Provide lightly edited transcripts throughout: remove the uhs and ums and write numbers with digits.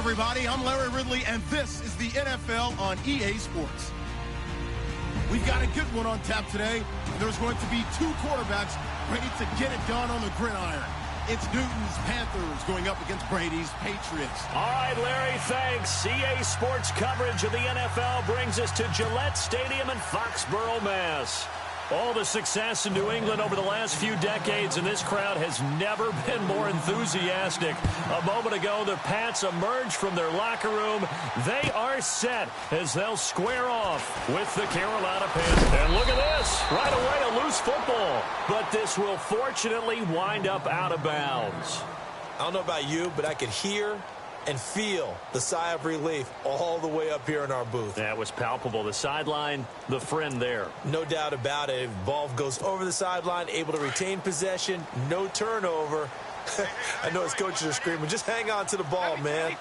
everybody. I'm Larry Ridley, and this is the NFL on EA Sports. We've got a good one on tap today. There's going to be two quarterbacks ready to get it done on the gridiron. It's Newton's Panthers going up against Brady's Patriots. All right, Larry, thanks. EA Sports coverage of the NFL brings us to Gillette Stadium in Foxborough, Mass. All the success in New England over the last few decades, and this crowd has never been more enthusiastic. A moment ago, the Pats emerged from their locker room. They are set as they'll square off with the Carolina Panthers. And look at this. Right away, a loose football. But this will fortunately wind up out of bounds. I don't know about you, but I could hear and feel the sigh of relief all the way up here in our booth. That was palpable. The sideline, the friend there. No doubt about it. Ball goes over the sideline, able to retain possession, no turnover. I know his coaches are screaming, just hang on to the ball, man.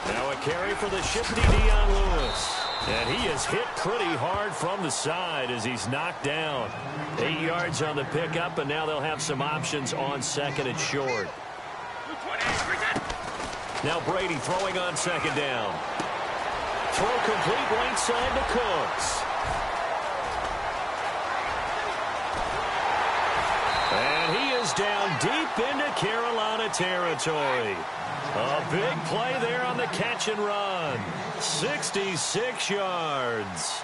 Now a carry for the shifty Dion Lewis. And he is hit pretty hard from the side as he's knocked down. 8 yards on the pickup, and now they'll have some options on second and short. Now Brady throwing on second down. Throw complete right side to Cooks. And he is down deep into Carolina territory. A big play there on the catch and run. 66 yards.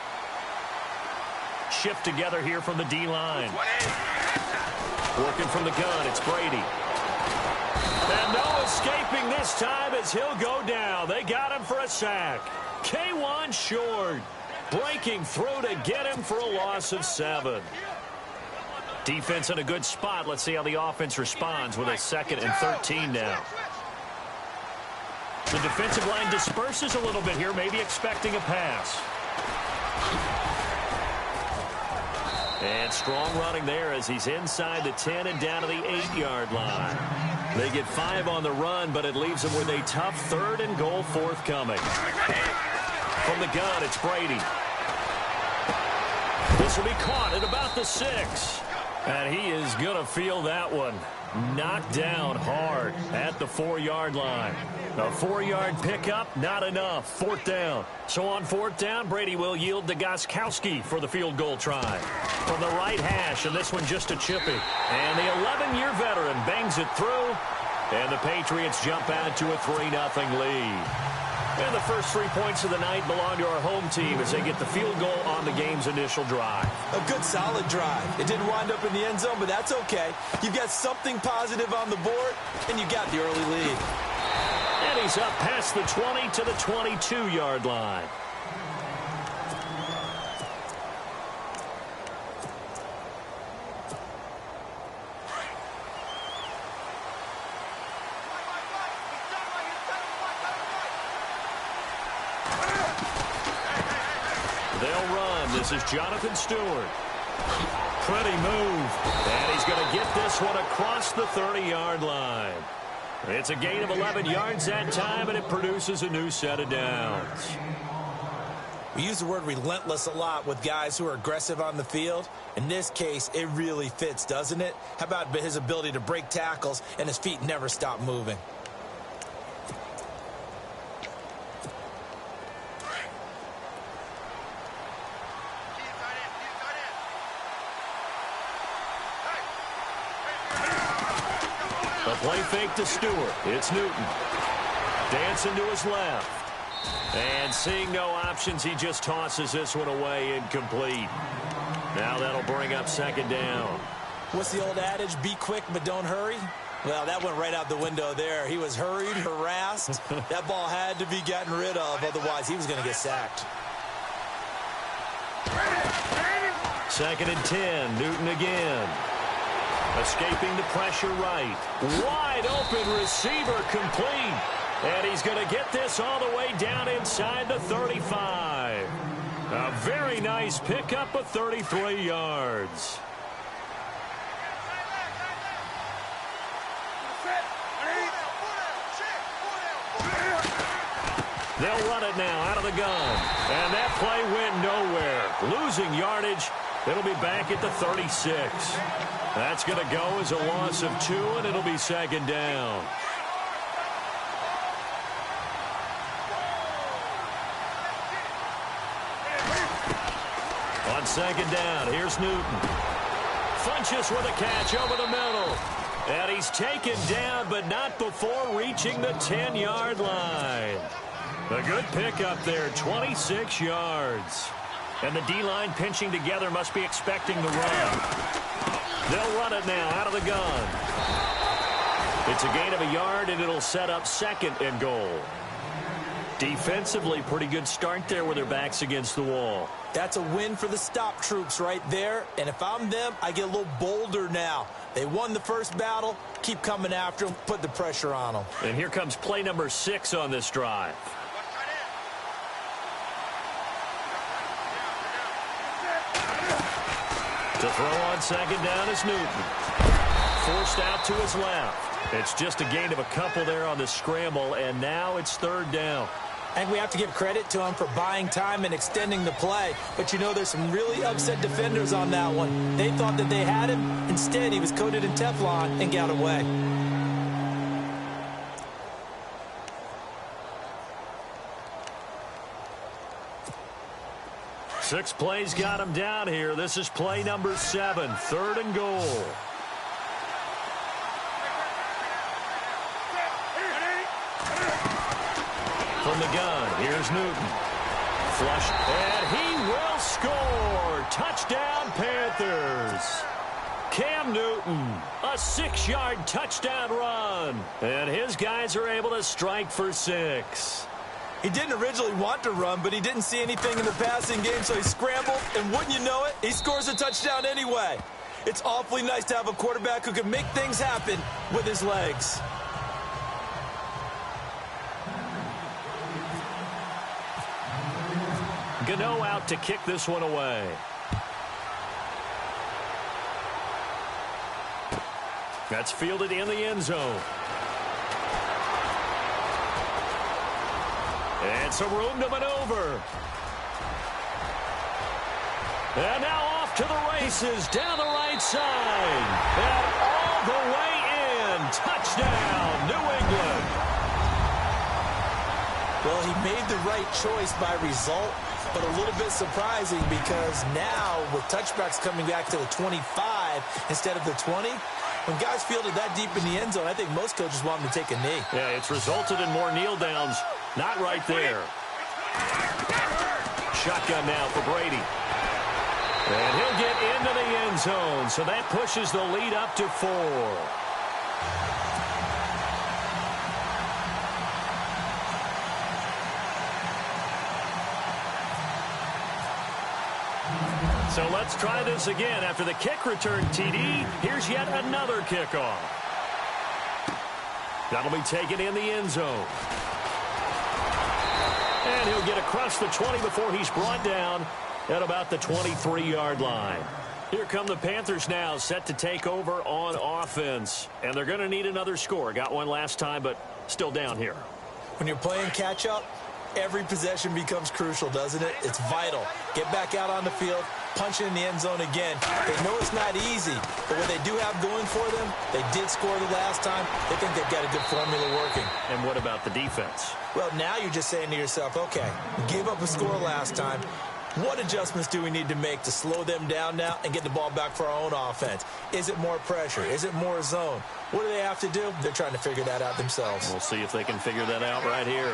Shift together here from the D-line. Working from the gun, it's Brady. And no escaping this time as he'll go down. They got him for a sack. K1 short. Breaking through to get him for a loss of 7. Defense in a good spot. Let's see how the offense responds with a 2nd and 13 now. The defensive line disperses a little bit here, maybe expecting a pass. And strong running there as he's inside the 10 and down to the 8-yard line. They get 5 on the run, but it leaves them with a tough 3rd and goal forthcoming. From the gun, it's Brady. This will be caught at about the 6. And he is going to feel that one. Knocked down hard at the 4-yard line. A 4-yard pickup, not enough. 4th down. So on 4th down, Brady will yield to Gostkowski for the field goal try. From the right hash, and this one just a chippy. And the 11-year veteran bangs it through. And the Patriots jump out to a 3-0 lead. And the first 3 points of the night belong to our home team as they get the field goal on the game's initial drive. A good, solid drive. It didn't wind up in the end zone, but that's okay. You've got something positive on the board, and you got the early lead. And he's up past the 20 to the 22-yard line. They'll run. This is Jonathan Stewart. Pretty move. And he's going to get this one across the 30-yard line. It's a gain of 11 yards that time, and it produces a new set of downs. We use the word relentless a lot with guys who are aggressive on the field. In this case, it really fits, doesn't it? How about his ability to break tackles and his feet never stop moving? A play fake to Stewart. It's Newton. Dancing to his left. And seeing no options, he just tosses this one away incomplete. Now that'll bring up 2nd down. What's the old adage? Be quick, but don't hurry? Well, that went right out the window there. He was hurried, harassed. That ball had to be gotten rid of, otherwise he was going to get sacked. 2nd and 10. Newton again. Escaping the pressure right. Wide open receiver complete. And he's going to get this all the way down inside the 35. A very nice pickup of 33 yards. They'll run it now out of the gun. And that play went nowhere. Losing yardage. It'll be back at the 36. That's going to go as a loss of 2, and it'll be second down. On second down, here's Newton. Funches with a catch over the middle. And he's taken down, but not before reaching the 10-yard line. A good pickup there, 26 yards. And the D-line pinching together must be expecting the run. They'll run it now out of the gun. It's a gain of a yard, and it'll set up second and goal. Defensively, pretty good start there with their backs against the wall. That's a win for the stop troops right there. And if I'm them, I get a little bolder now. They won the first battle. Keep coming after them. Put the pressure on them. And here comes play number 6 on this drive. To throw on second down is Newton. Forced out to his left. It's just a gain of a couple there on the scramble, and now it's third down. I think we have to give credit to him for buying time and extending the play. But, you know, there's some really upset defenders on that one. They thought that they had him. Instead, he was coated in Teflon and got away. Six plays got him down here. This is play number 7, third and goal. From the gun, here's Newton. Flush, and he will score. Touchdown, Panthers. Cam Newton, a 6-yard touchdown run. And his guys are able to strike for 6. He didn't originally want to run, but he didn't see anything in the passing game, so he scrambled, and wouldn't you know it, he scores a touchdown anyway. It's awfully nice to have a quarterback who can make things happen with his legs. Gano out to kick this one away. That's fielded in the end zone. And some room to maneuver. And now off to the races down the right side. And all the way in. Touchdown, New England. Well, he made the right choice by result, but a little bit surprising because now with touchbacks coming back to the 25 instead of the 20, when guys fielded that deep in the end zone, I think most coaches want them to take a knee. Yeah, it's resulted in more kneel downs. Not right there. Shotgun now for Brady. And he'll get into the end zone, so that pushes the lead up to 4. So let's try this again. After the kick return TD, here's yet another kickoff. That'll be taken in the end zone. And he'll get across the 20 before he's brought down at about the 23-yard line. Here come the Panthers now, set to take over on offense. And they're going to need another score. Got one last time, but still down here. When you're playing catch-up, every possession becomes crucial, doesn't it? It's vital. Get back out on the field, punch it in the end zone again. They know it's not easy, but what they do have going for them, they did score the last time. They think they've got a good formula working. And what about the defense? Well, now you're just saying to yourself, okay, gave up a score last time. What adjustments do we need to make to slow them down now and get the ball back for our own offense? Is it more pressure? Is it more zone? What do they have to do? They're trying to figure that out themselves. We'll see if they can figure that out right here.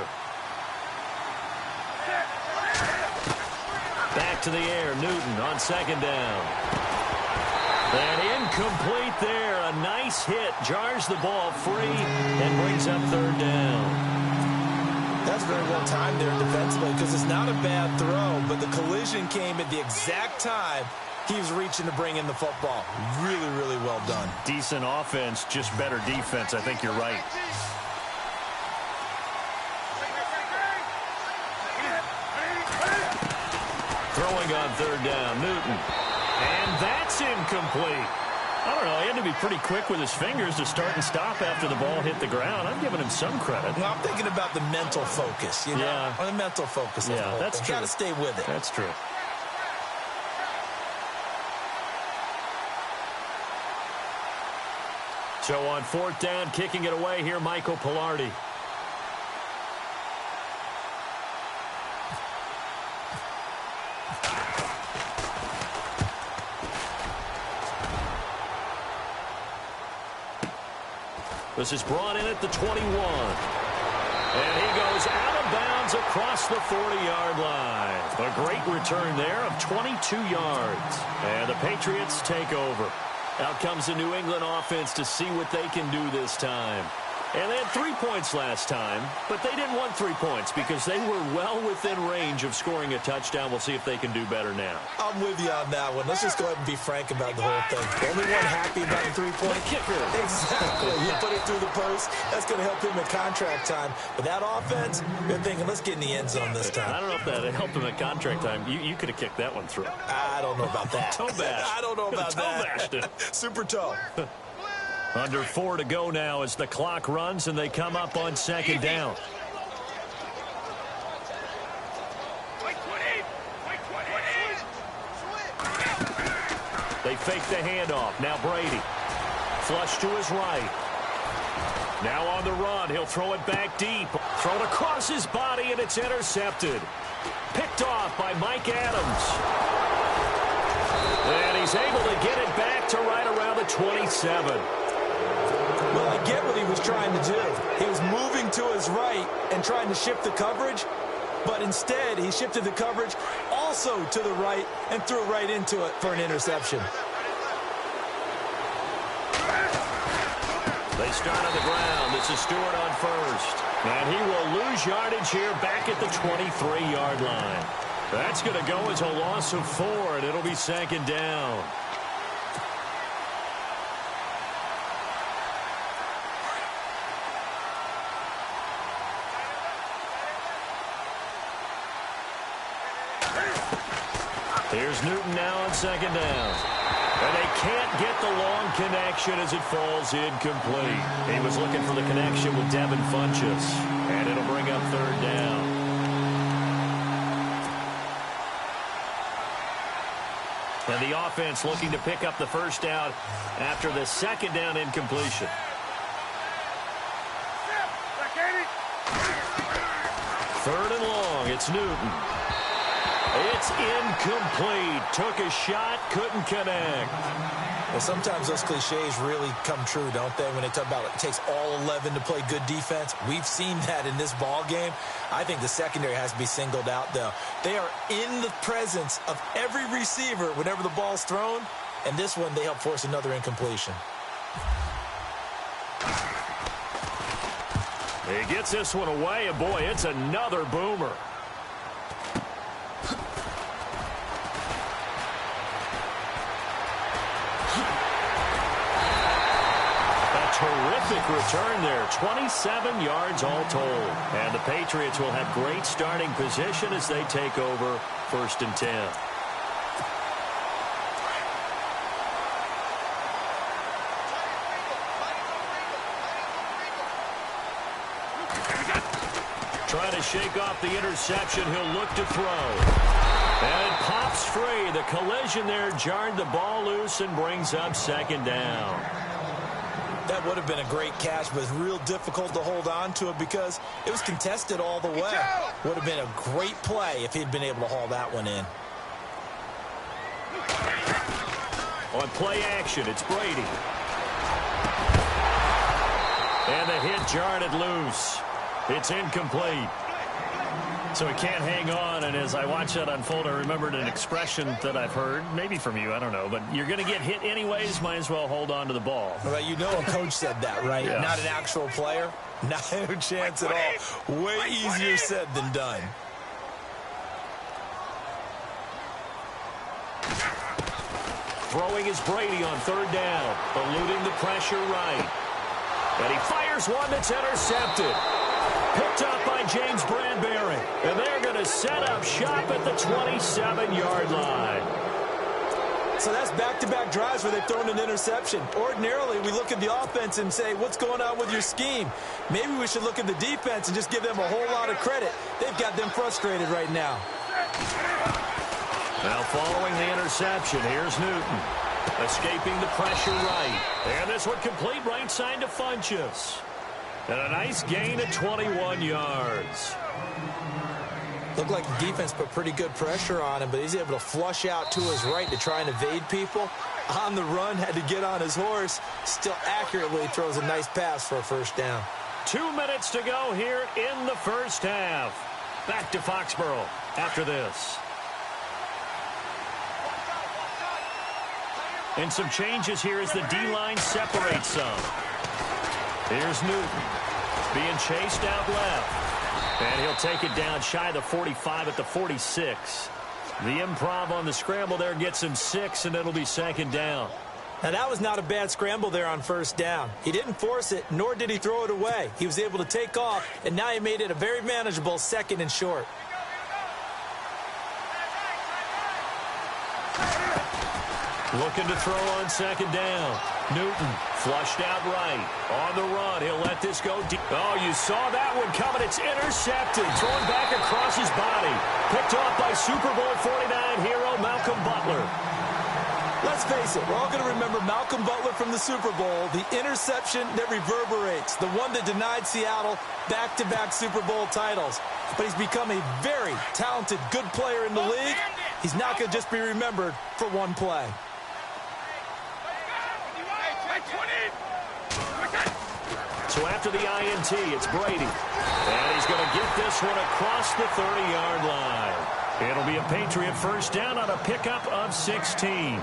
Back to the air, Newton on second down. And incomplete there. A nice hit. Jars the ball free and brings up third down. That's very well timed there defensively because it's not a bad throw, but the collision came at the exact time he was reaching to bring in the football. Really, really well done. Decent offense, just better defense. I think you're right. Throwing on third down, Newton. And that's incomplete. I don't know, he had to be pretty quick with his fingers to start and stop after the ball hit the ground. I'm giving him some credit. Well, I'm thinking about the mental focus, you know? Yeah. Or the mental focus. Yeah, that's true. Got to stay with it. That's true. So on 4th down, kicking it away here, Michael Pilardi. This is brought in at the 21. And he goes out of bounds across the 40-yard line. A great return there of 22 yards. And the Patriots take over. Out comes the New England offense to see what they can do this time. And they had 3 points last time, but they didn't want 3 points because they were well within range of scoring a touchdown. We'll see if they can do better now. I'm with you on that one. Let's just go ahead and be frank about the whole thing. The only one happy about the 3-point kicker. Exactly. You put it through the post. That's going to help him at contract time. But that offense, they're thinking, let's get in the end zone this time. I don't know if that helped him at contract time. You could have kicked that one through. I don't know about that. Toe bash. I don't know about toe that. Bashed it. Super toe. Under 4 to go now as the clock runs and they come up on 2nd down. They fake the handoff. Now Brady. Flush to his right. Now on the run. He'll throw it back deep. Thrown across his body and it's intercepted. Picked off by Mike Adams. And he's able to get it back to right around the 27. Well, I get what he was trying to do. He was moving to his right and trying to shift the coverage, but instead he shifted the coverage also to the right and threw right into it for an interception. They start on the ground. This is Stewart on first. And he will lose yardage here back at the 23-yard line. That's going to go as a loss of 4, and it'll be 2nd down. Here's Newton now on 2nd down. And they can't get the long connection as it falls incomplete. He was looking for the connection with Devin Funchess. And it'll bring up 3rd down. And the offense looking to pick up the 1st down after the 2nd down incompletion. Third and long. It's Newton. It's incomplete. Took a shot, couldn't connect. Well, sometimes those cliches really come true, don't they? When they talk about it takes all 11 to play good defense. We've seen that in this ball game. I think the secondary has to be singled out, though. They are in the presence of every receiver whenever the ball's thrown. And this one, they help force another incompletion. He gets this one away, and boy, it's another boomer. Terrific return there. 27 yards all told. And the Patriots will have great starting position as they take over 1st and 10. Trying to shake off the interception. He'll look to throw. And it pops free. The collision there jarred the ball loose and brings up 2nd down. That would have been a great catch, but it's real difficult to hold on to it because it was contested all the way. Would have been a great play if he'd been able to haul that one in. On play action, it's Brady. And the hit jarred it loose. It's incomplete. So he can't hang on, and as I watch that unfold, I remembered an expression that I've heard, maybe from you, I don't know, but you're going to get hit anyways, might as well hold on to the ball. Well, you know a coach said that, right? Yeah. Not an actual player. Not a chance at all. Way easier said than done. Throwing is Brady on 3rd down, eluding the pressure right. And he fires one that's intercepted. Picked up by James Bradbury. And they're going to set up shop at the 27-yard line. So that's back-to-back drives where they've thrown an interception. Ordinarily, we look at the offense and say, what's going on with your scheme? Maybe we should look at the defense and just give them a whole lot of credit. They've got them frustrated right now. Now following the interception, here's Newton. Escaping the pressure right. And this one complete right side to Funchess. And a nice gain of 21 yards. Looked like the defense put pretty good pressure on him, but he's able to flush out to his right to try and evade people. On the run, had to get on his horse. Still accurately throws a nice pass for a first down. 2 minutes to go here in the first half. Back to Foxborough after this. And some changes here as the D-line separates some. Here's Newton being chased out left. And he'll take it down shy of the 45 at the 46. The improv on the scramble there gets him 6, and it'll be second down. Now, that was not a bad scramble there on first down. He didn't force it, nor did he throw it away. He was able to take off, and now he made it a very manageable second and short. Looking to throw on second down. Newton flushed out right. On the run, he'll let this go deep. Oh, you saw that one coming. It's intercepted. Thrown back across his body. Picked off by Super Bowl 49 hero Malcolm Butler. Let's face it, we're all going to remember Malcolm Butler from the Super Bowl, the interception that reverberates, the one that denied Seattle back-to-back Super Bowl titles. But he's become a very talented, good player in the league. He's not going to just be remembered for one play. So after the INT, it's Brady. And he's going to get this one across the 30-yard line. It'll be a Patriot first down on a pickup of 16.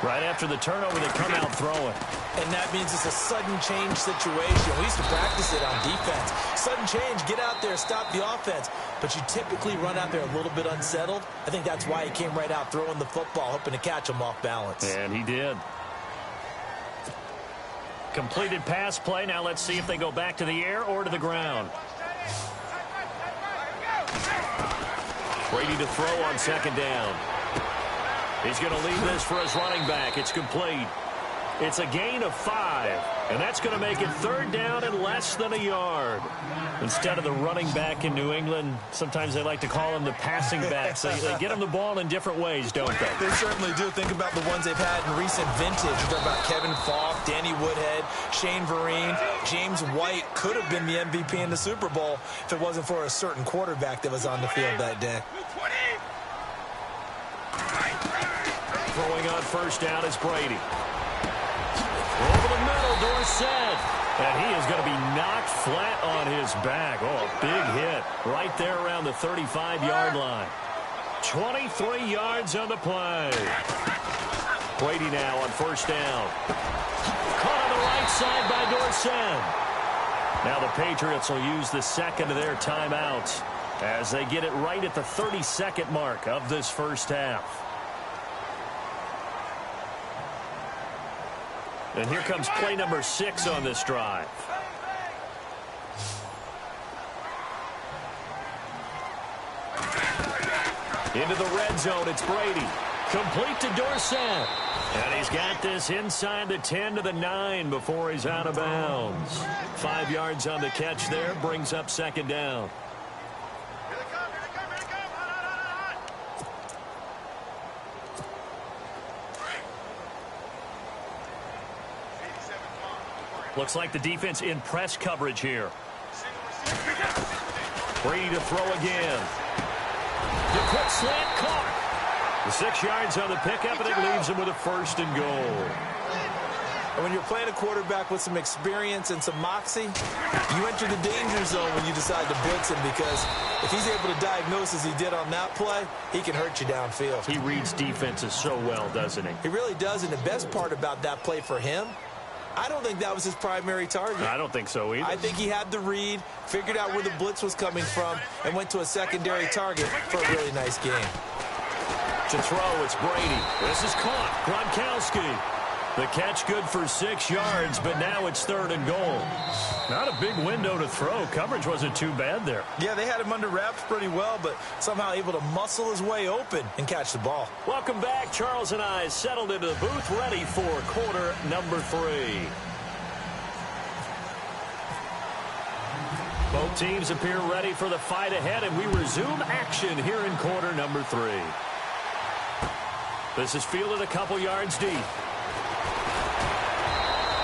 Right after the turnover, they come out throwing. And that means it's a sudden change situation. We used to practice it on defense. Sudden change, get out there, stop the offense. But you typically run out there a little bit unsettled. I think that's why he came right out throwing the football, hoping to catch him off balance. And he did. Completed pass play. Now let's see if they go back to the air or to the ground. Brady to throw on second down. He's going to leave this for his running back. It's complete. It's a gain of 5, and that's going to make it third down and less than a yard. Instead of the running back in New England, sometimes they like to call them the passing backs. They get them the ball in different ways, don't they? They certainly do. Think about the ones they've had in recent vintage. You're talking about Kevin Falk, Danny Woodhead, Shane Vereen, James White could have been the MVP in the Super Bowl if it wasn't for a certain quarterback that was on the field that day. Throwing on first down is Brady. Over the middle, Dorsett. And he is going to be knocked flat on his back. Oh, a big hit right there around the 35-yard line. 23 yards on the play. Brady now on first down. Caught on the right side by Dorsett. Now the Patriots will use the second of their timeouts as they get it right at the 30-second mark of this first half. And here comes play number 6 on this drive. Into the red zone, it's Brady. Complete to Dorsett. And he's got this inside the 10 to the 9 before he's out of bounds. 5 yards on the catch there, brings up second down. Looks like the defense in press coverage here. Brady to throw again. The quick slant caught. The 6 yards on the pickup, and it leaves him with a first and goal. And when you're playing a quarterback with some experience and some moxie, you enter the danger zone when you decide to blitz him, because if he's able to diagnose as he did on that play, he can hurt you downfield. He reads defenses so well, doesn't he? He really does, and the best part about that play for him, I don't think that was his primary target. I don't think so either. I think he had the read, figured out where the blitz was coming from, and went to a secondary target for a really nice game. To throw, it's Brady. This is caught. Gronkowski. The catch good for 6 yards, but now it's third and goal. Not a big window to throw. Coverage wasn't too bad there. Yeah, they had him under wraps pretty well, but somehow able to muscle his way open and catch the ball. Welcome back. Charles and I settled into the booth, ready for quarter number 3. Both teams appear ready for the fight ahead, and we resume action here in quarter number 3. This is fielded a couple yards deep.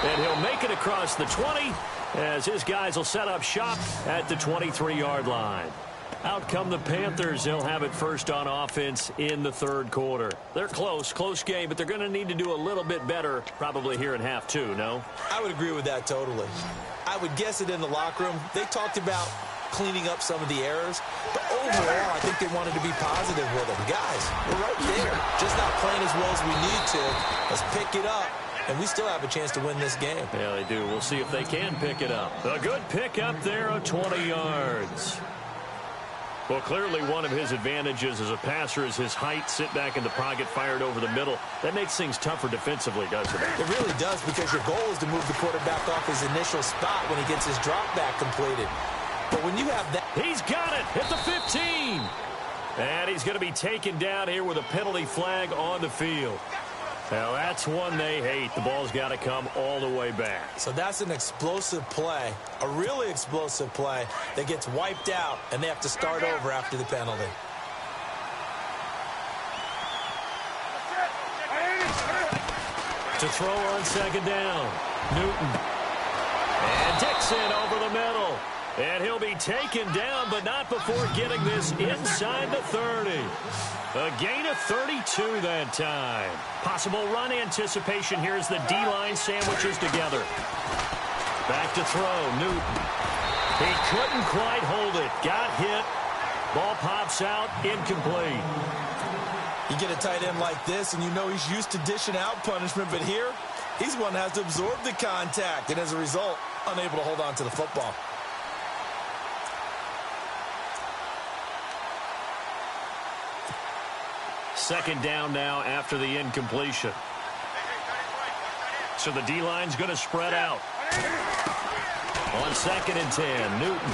And he'll make it across the 20 as his guys will set up shop at the 23-yard line. Out come the Panthers. They'll have it first on offense in the third quarter. They're close game, but they're going to need to do a little bit better probably here in half two, no? I would agree with that totally. I would guess it in the locker room. They talked about cleaning up some of the errors, but overall, I think they wanted to be positive with them. Guys, we're right there. Just not playing as well as we need to. Let's pick it up, and we still have a chance to win this game. Yeah, they do. We'll see if they can pick it up. A good pick up there of 20 yards. Well, clearly one of his advantages as a passer is his height. Sit back in the pocket, fired over the middle. That makes things tougher defensively, doesn't it? It really does, because your goal is to move the quarterback off his initial spot when he gets his drop back completed. But when you have that... He's got it at the 15. And he's going to be taken down here with a penalty flag on the field. Now, that's one they hate. The ball's got to come all the way back. So that's an explosive play, a really explosive play that gets wiped out, and they have to start over after the penalty. To throw on second down, Newton. And Dixon over the middle. And he'll be taken down, but not before getting this inside the 30. A gain of 32 that time. Possible run anticipation here as the D-line sandwiches together. Back to throw, Newton. He couldn't quite hold it. Got hit. Ball pops out, incomplete. You get a tight end like this, and you know he's used to dishing out punishment, but here, he's one that has to absorb the contact, and as a result, unable to hold on to the football. Second down now after the incompletion. So the D-line's going to spread out. On second and 10, Newton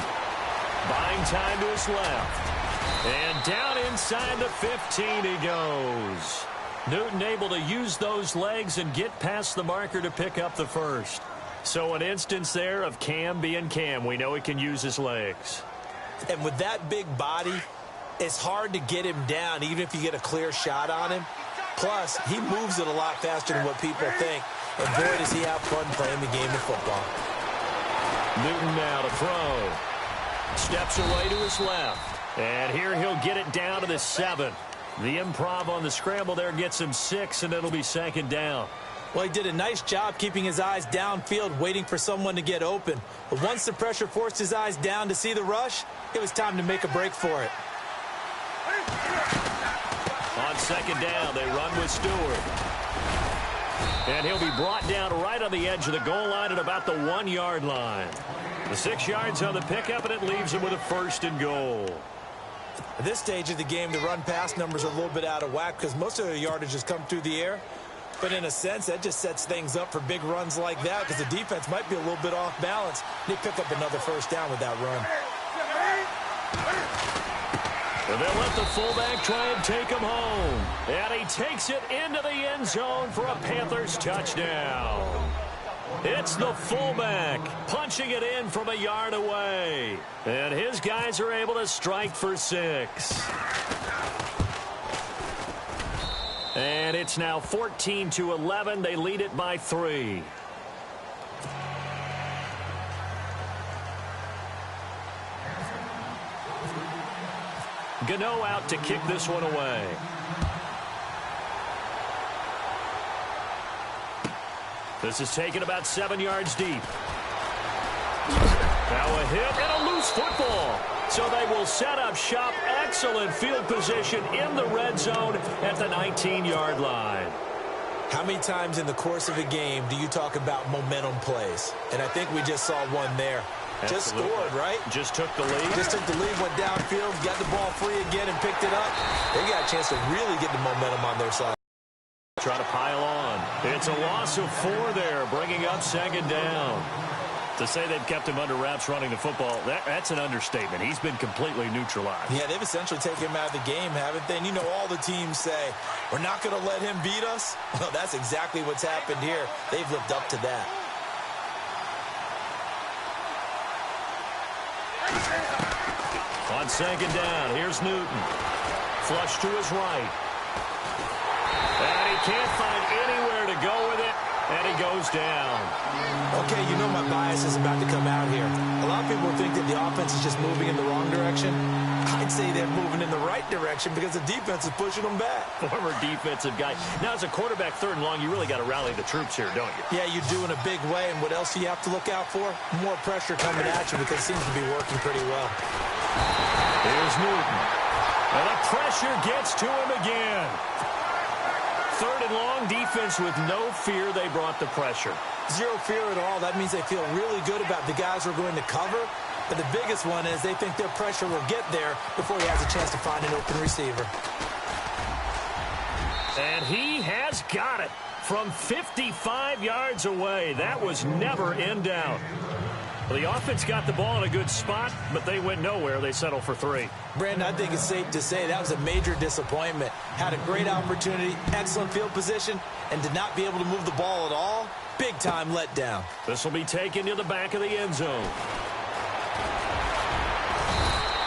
buying time to his left. And down inside the 15 he goes. Newton able to use those legs and get past the marker to pick up the first. So an instance there of Cam being Cam. We know he can use his legs. And with that big body, it's hard to get him down, even if you get a clear shot on him. Plus, he moves it a lot faster than what people think. And boy, does he have fun playing the game of football. Newton now to throw. Steps away to his left. And here he'll get it down to the 7. The improv on the scramble there gets him 6, and it'll be second down. Well, he did a nice job keeping his eyes downfield, waiting for someone to get open. But once the pressure forced his eyes down to see the rush, it was time to make a break for it. On second down, they run with Stewart. And he'll be brought down right on the edge of the goal line at about the 1-yard line. The 6 yards on the pickup, and it leaves him with a first and goal. At this stage of the game, the run-pass numbers are a little bit out of whack because most of the yardage has come through the air. But in a sense, that just sets things up for big runs like that because the defense might be a little bit off balance. They pick up another first down with that run. And they'll let the fullback try and take him home. And he takes it into the end zone for a Panthers touchdown. It's the fullback punching it in from a yard away. And his guys are able to strike for 6. And it's now 14-11. They lead it by 3. Gano out to kick this one away. This is taken about 7 yards deep. Now a hit and a loose football. So they will set up shop. Excellent field position in the red zone at the 19-yard line. How many times in the course of a game do you talk about momentum plays? And I think we just saw one there. Absolutely. Just scored, right? Just took the lead. Just took the lead, went downfield, got the ball free again and picked it up. They got a chance to really get the momentum on their side. Try to pile on. It's a loss of 4 there, bringing up second down. To say they've kept him under wraps running the football, that's an understatement. He's been completely neutralized. Yeah, they've essentially taken him out of the game, haven't they? And you know all the teams say, we're not going to let him beat us. Well, that's exactly what's happened here. They've lived up to that. On second down, here's Newton. Flush to his right. can't find anywhere to go with it, and he goes down. Okay, you know my bias is about to come out here. A lot of people think that the offense is just moving in the wrong direction. I'd say they're moving in the right direction because the defense is pushing them back. Former defensive guy. Now, as a quarterback, 3rd and long, you really got to rally the troops here, don't you? Yeah, you do in a big way. And what else do you have to look out for? More pressure coming at you because it seems to be working pretty well. Here's Newton. And the pressure gets to him again. 3rd and long, defense with no fear. They brought the pressure. Zero fear at all. That means they feel really good about the guys who are going to cover. But the biggest one is they think their pressure will get there before he has a chance to find an open receiver. And he has got it from 55 yards away. That was never in doubt. Well, the offense got the ball in a good spot, but they went nowhere. They settled for 3. Brandon, I think it's safe to say that was a major disappointment. Had a great opportunity, excellent field position, and did not be able to move the ball at all. Big-time letdown. This will be taken to the back of the end zone.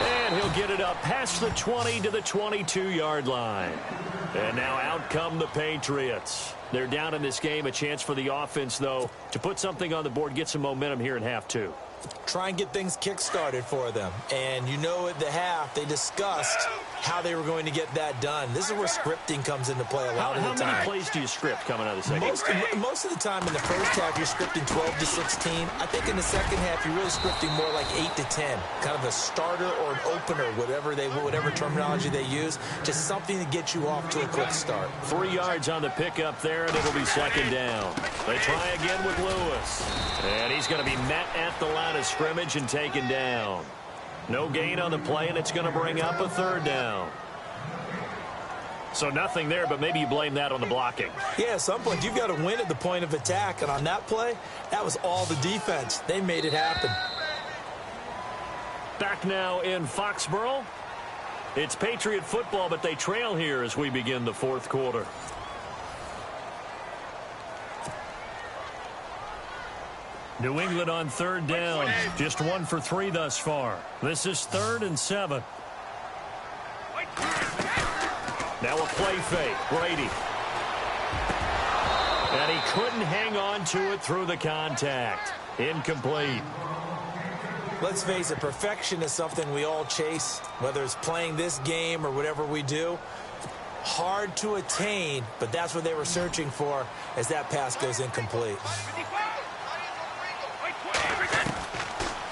And he'll get it up past the 20 to the 22-yard line. And now out come the Patriots. They're down in this game. A chance for the offense, though, to put something on the board, get some momentum here in half 2. Try and get things kick-started for them. And you know at the half, they discussed how they were going to get that done. This is where scripting comes into play a lot of the time. How many plays do you script coming out of the second? Most of the time in the first half, you're scripting 12 to 16. I think in the second half, you're really scripting more like 8 to 10. Kind of a starter or an opener, whatever terminology they use. Just something to get you off to a quick start. 3 yards on the pickup there, and it'll be 2nd down. They try again with Lewis. And he's going to be met at the line of scrimmage and taken down. No gain on the play, and it's going to bring up a 3rd down. So nothing there, but maybe you blame that on the blocking. Yeah, at some point, you've got to win at the point of attack. And on that play, that was all the defense. They made it happen. Back now in Foxborough. It's Patriot football, but they trail here as we begin the 4th quarter. New England on 3rd down. Just 1 for 3 thus far. This is 3rd and 7. Now a play fake. Brady. And he couldn't hang on to it through the contact. Incomplete. Let's face it, perfection is something we all chase, whether it's playing this game or whatever we do. Hard to attain, but that's what they were searching for as that pass goes incomplete.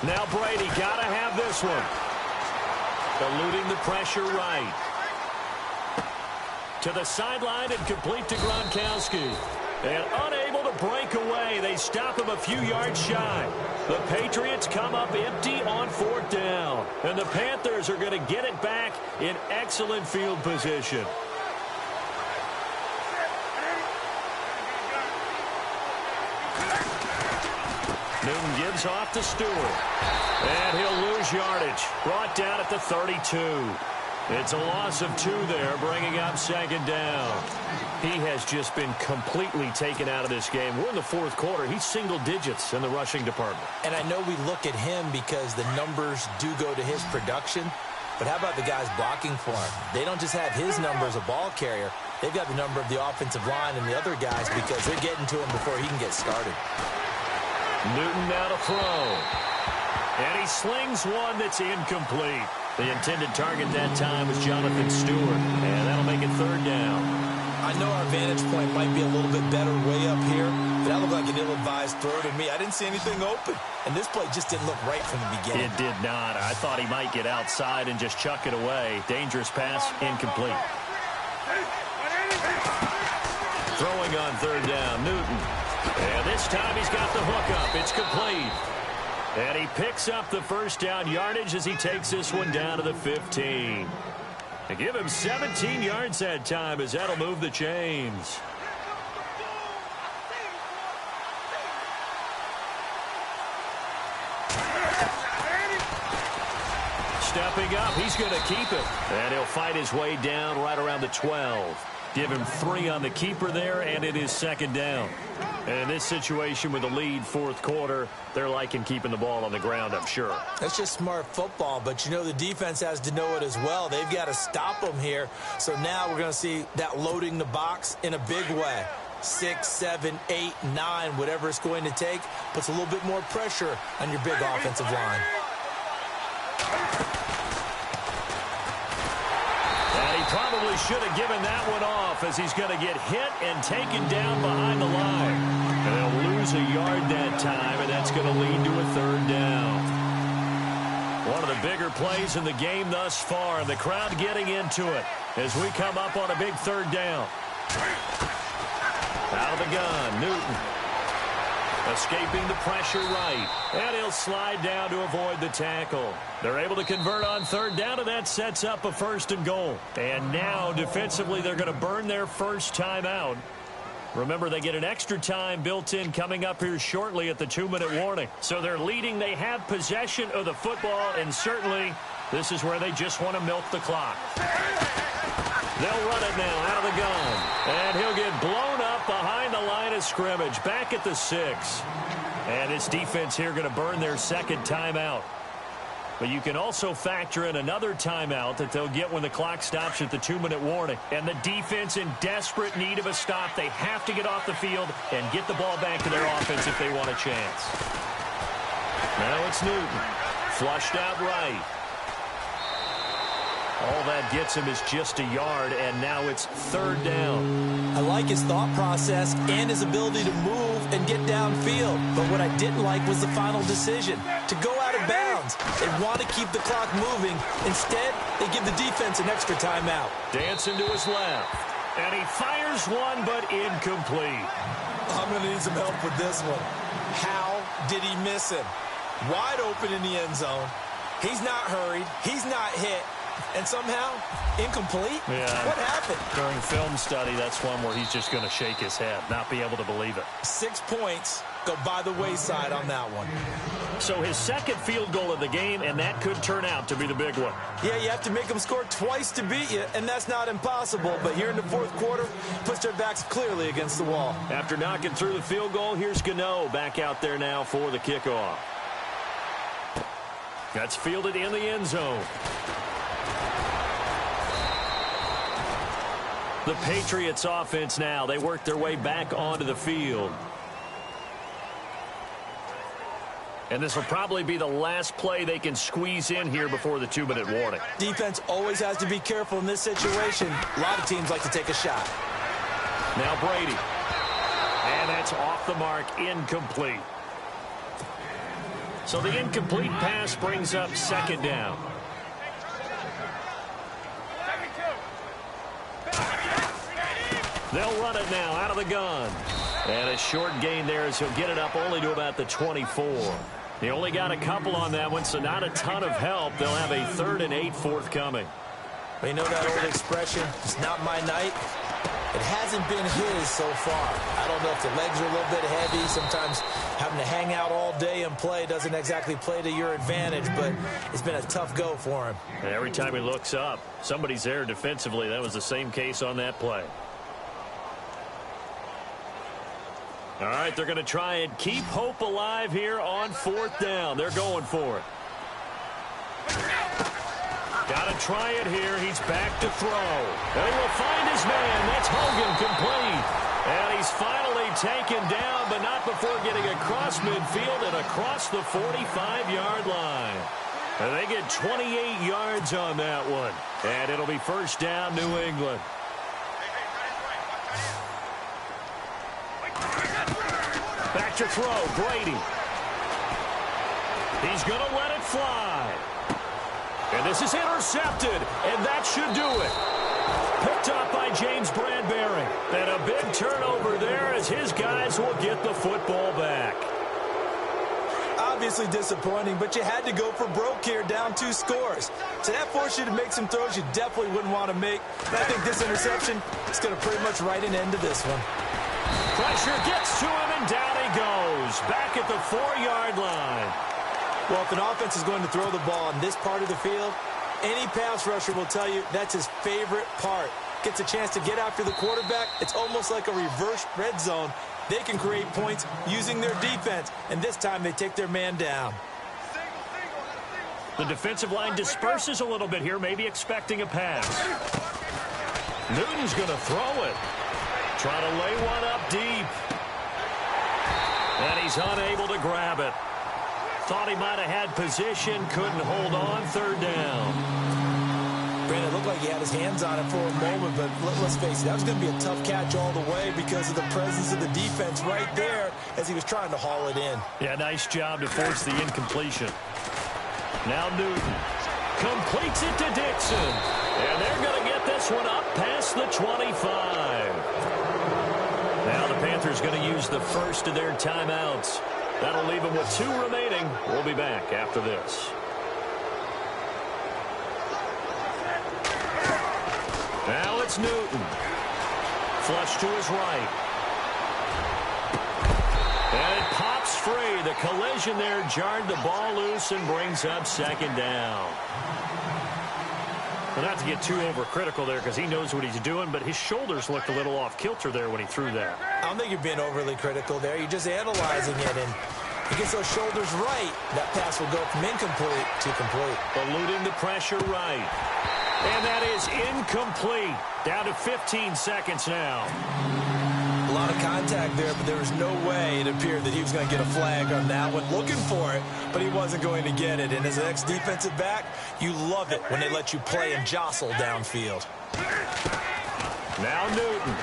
Now Brady got to have this one. Eluding the pressure right. To the sideline and complete to Gronkowski. And unable to break away. They stop him a few yards shy. The Patriots come up empty on 4th down. And the Panthers are going to get it back in excellent field position. Newton gives off to Stewart. And he'll lose yardage. Brought down at the 32. It's a loss of 2 there, bringing up 2nd down. He has just been completely taken out of this game. We're in the 4th quarter. He's single digits in the rushing department. And I know we look at him because the numbers do go to his production. But how about the guys blocking for him? They don't just have his number as a ball carrier. They've got the number of the offensive line and the other guys because they're getting to him before he can get started. Newton now to throw. And he slings one that's incomplete. The intended target that time was Jonathan Stewart. And that'll make it 3rd down. I know our vantage point might be a little bit better way up here, but that looked like an ill-advised throw to me. I didn't see anything open, and this play just didn't look right from the beginning. It did not. I thought he might get outside and just chuck it away. Dangerous pass, incomplete. Throwing on 3rd down, Newton. And this time he's got the hook up. It's complete. And he picks up the 1st down yardage as he takes this one down to the 15. They give him 17 yards that time as that'll move the chains. Stepping up, he's going to keep it. And he'll fight his way down right around the 12. Give him 3 on the keeper there, and it is second down. And in this situation with the lead fourth quarter, they're liking keeping the ball on the ground, I'm sure. That's just smart football, but you know the defense has to know it as well. They've got to stop them here. So now we're going to see that loading the box in a big way. 6, 7, 8, 9, whatever it's going to take, puts a little bit more pressure on your big offensive line. Probably should have given that one off as he's going to get hit and taken down behind the line. And they'll lose a yard that time, and that's going to lead to a third down. One of the bigger plays in the game thus far, and the crowd getting into it as we come up on a big third down. Out of the gun, Newton. Escaping the pressure right. And he'll slide down to avoid the tackle. They're able to convert on third down, and that sets up a 1st and goal. And now, defensively, they're going to burn their first timeout. Remember, they get an extra time built in coming up here shortly at the 2-minute warning. So they're leading. They have possession of the football, and certainly this is where they just want to milk the clock. They'll run it now out of the gun. And he'll get blown up behind the line of scrimmage. Back at the 6. And this defense here going to burn their second timeout. But you can also factor in another timeout that they'll get when the clock stops at the 2-minute warning. And the defense in desperate need of a stop. They have to get off the field and get the ball back to their offense if they want a chance. Now it's Newton. Flushed out right. All that gets him is just a yard, and now it's third down. I like his thought process and his ability to move and get downfield. But what I didn't like was the final decision, to go out of bounds. They want to keep the clock moving. Instead, they give the defense an extra timeout. Dancing to his left. And he fires one, but incomplete. I'm going to need some help with this one. How did he miss him? Wide open in the end zone. He's not hurried. He's not hit. And somehow, incomplete? Yeah. What happened? During film study, that's one where he's just going to shake his head, not be able to believe it. 6 points go by the wayside on that one. So his second field goal of the game, and that could turn out to be the big one. Yeah, you have to make them score twice to beat you, and that's not impossible. But here in the fourth quarter, puts their backs clearly against the wall. After knocking through the field goal, here's Gano back out there now for the kickoff. That's fielded in the end zone. The Patriots offense now. They work their way back onto the field. And this will probably be the last play they can squeeze in here before the 2-minute warning. Defense always has to be careful in this situation. A lot of teams like to take a shot. Now Brady. And that's off the mark, incomplete. So the incomplete pass brings up second down. They'll run it now out of the gun. And a short gain there as he'll get it up only to about the 24. He only got a couple on that one, so not a ton of help. They'll have a 3rd and 8 forthcoming. You know that old expression, it's not my night? It hasn't been his so far. I don't know if the legs are a little bit heavy. Sometimes having to hang out all day and play doesn't exactly play to your advantage, but it's been a tough go for him. And every time he looks up, somebody's there defensively. That was the same case on that play. All right, they're going to try and keep hope alive here on 4th down. They're going for it. Got to try it here. He's back to throw. And he will find his man. That's Hogan, complete. And he's finally taken down, but not before getting across midfield and across the 45-yard line. And they get 28 yards on that one. And it'll be 1st down, New England. Back to throw, Brady. He's going to let it fly. And this is intercepted, and that should do it. Picked up by James Bradbury. And a big turnover there as his guys will get the football back. Obviously disappointing, but you had to go for broke here, down 2 scores. So that forced you to make some throws you definitely wouldn't want to make. And I think this interception is going to pretty much write an end to this one. Pressure gets to him, and down he goes. Back at the 4-yard line. Well, if an offense is going to throw the ball on this part of the field, any pass rusher will tell you that's his favorite part. gets a chance to get after the quarterback, it's almost like a reverse red zone. They can create points using their defense, and this time they take their man down. The defensive line disperses a little bit here, maybe expecting a pass. Newton's going to throw it. Try to lay one up deep. And he's unable to grab it. Thought he might have had position, couldn't hold on, third down. Brandon, it looked like he had his hands on it for a moment, but let's face it, that was going to be a tough catch all the way because of the presence of the defense right there as he was trying to haul it in. Yeah, nice job to force the incompletion. Now Newton completes it to Dixon. And they're going to get this one up past the 25. Now the Panthers going to use the first of their timeouts. That'll leave them with 2 remaining. We'll be back after this. Now it's Newton. Flush to his right. And it pops free. The collision there jarred the ball loose and brings up second down. Well, not to get too overcritical there because he knows what he's doing, but his shoulders looked a little off kilter there when he threw that. I don't think you're being overly critical there. You're just analyzing it, and he gets those shoulders right. That pass will go from incomplete to complete. Eluding the pressure right. And that is incomplete. Down to 15 seconds now. A lot of contact there, but there was no way it appeared that he was going to get a flag on that one. Looking for it, but he wasn't going to get it. And as an ex-defensive back, you love it when they let you play and jostle downfield. Now Newton.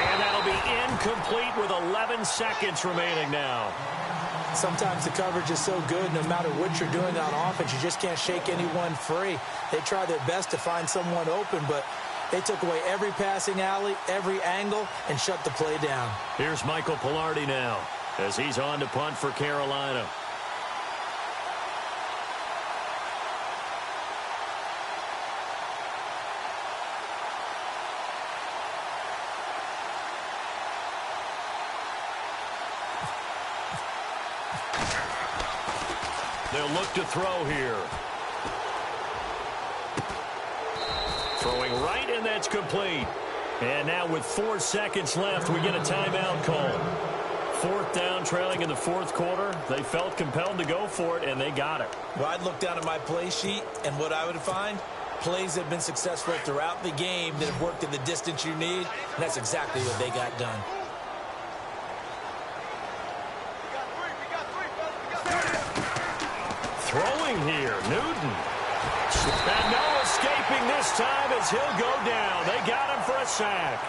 And that'll be incomplete with 11 seconds remaining now. Sometimes the coverage is so good, no matter what you're doing on offense, you just can't shake anyone free. They try their best to find someone open, but they took away every passing alley, every angle, and shut the play down. Here's Michael Pilardi now as he's on to punt for Carolina. They'll look to throw here. Throwing right, and that's complete. And now with 4 seconds left, we get a timeout call. 4th down, trailing in the 4th quarter. They felt compelled to go for it, and they got it. Well, I'd look down at my play sheet, and what I would find, plays that have been successful throughout the game that have worked in the distance you need, and that's exactly what they got done. Throwing here, Newton. And no escaping this time as he'll go down. They got him for a sack.